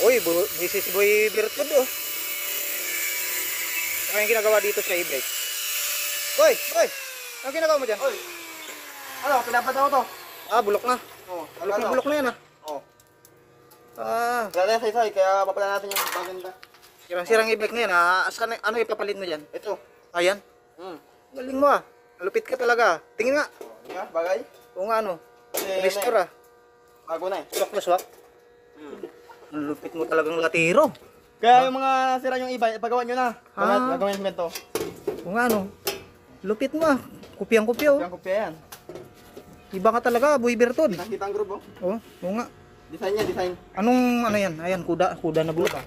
Uy, busy si Boy Bertud oh. Ano yung ginagawa dito sa e-bike? Boy, boy! Ano ginagawa mo dyan? Oy! Ano, pinapataw ko to. Ah, bulok na. Oo. Bulok na yan ah. Oo. Ah, Wala na yung saysay, kaya papala natin yung maganda. sirang-sirang e-bike na yan ah. Ano ipapalit mo dyan? Ito. Ayan. Galing mo ah. Malupit ka talaga. Tingin nga. Oh, nga, bagay. Oo nga ano. Kasi Restore ah. bago na eh. Swak na swak. Malupit mo talagang latiro. Kaya yung mga sira yung iba, ipagawa nyo na. Ah. Gagawin yung semento. Oo nga ano. Lupit mo ah. Kupyang-kupya oh. Yung kopya yan. Iba ka talaga, Boy Bertud. Nakita ang group oh. Oo nga. Design niya, design. Anong ano yan? Ayan, kuda na bulok ah.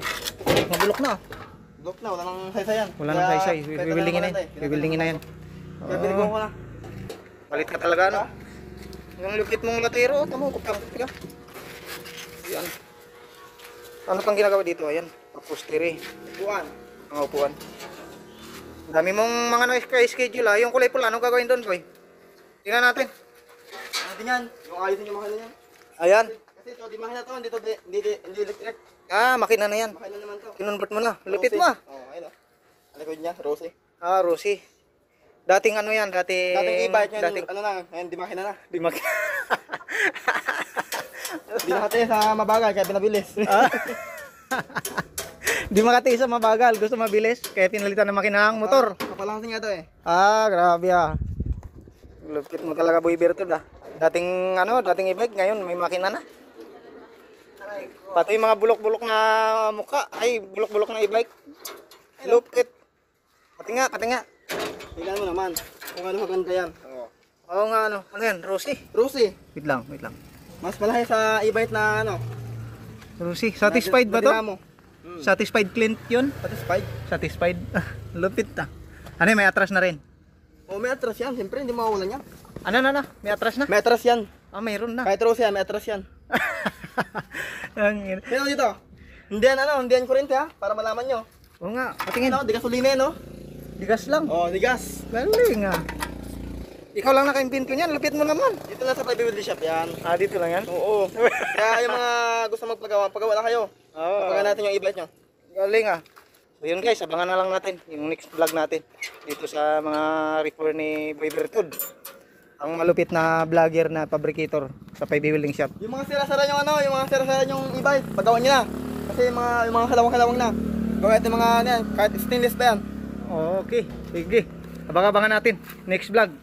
Nabulok na ah. Look na, wala nang saysay yan. Wala nang saysay. Bibildingin na yan. Bibildingin na yan. Kaya binigyan ko na. Palit ka talaga ano. Yung lupit mong latero, tamo, kupyang-kupya. Yan. Ano pang ginagawa dito? Ayan, upholstery. Buwan. Mga upuan. Dami mong mga naka-schedule ah. Yung kulay pula, anong gagawin doon, Boy? Tingnan natin. Natin yan. Yung ayusin yung makina yan. Ayan. Kasi ito, di makina to. Hindi electric. Ah, makina na yan. Makina naman to. Kinonvert mo na. Lupit mo ah. Oo, ayun oh. Alikod niya, Rosy. Ah, Rosie. Dating ano yan, dating e-bike yan, dating ano na, ngayon di makina na. di mak. Di nakati sa mabagal, kaya pinabilis. Di makati sa mabagal, gusto mabilis, kaya pinalitan ng makinahang motor. Kapalasin nga to eh. Ah, grabe ah. Lupit mo talaga, Boy Bertud ah. Dating dating e-bike, ngayon may makina na. Pati yung mga bulok-bulok na mukha, ay bulok-bulok na e-bike. Lupit. Pati nga. Tingnan mo naman, kung ano maganda yan. Oo nga ano yan, Rosie. Rosy, Wait lang. mas malaki sa e-bike na ano. Rosie, satisfied ba to? Dinamo. Satisfied Clint yun? Satisfied? Satisfied? Lupit ah. Ano may atras na rin? Oh, may atras yan, siyempre hindi mawawalan yan. Ano? May atras na? May atras yan. Ah, mayroon na. Kahit Rosy yan, may atras yan. Ang Pero dito, hindi yan kurente ha, para malaman nyo. Oo nga, patingin. Di gasolina no? Digas lang. Oh, di gas. Galing ah. Ikaw lang naka-invento niyan, lupit mo naman. Dito na sa private shop yan. Ah, dito lang yan? Oo. Kaya yung mga gusto magpagawa lang kayo. Oo. Pagawa natin yung e-bike nyo. Galing ah. So yun guys, abangan na lang natin yung next vlog natin dito sa mga record ni Boy Bertud. Ang malupit na vlogger na fabricator sa Paibe Welding Shop. Yung mga sira-sira yung e-bike, pagawa nyo na. Kasi yung mga kalawang-kalawang na. Gawin natin mga kahit stainless pa yan. Okay, sige. Abang-abangan natin next vlog.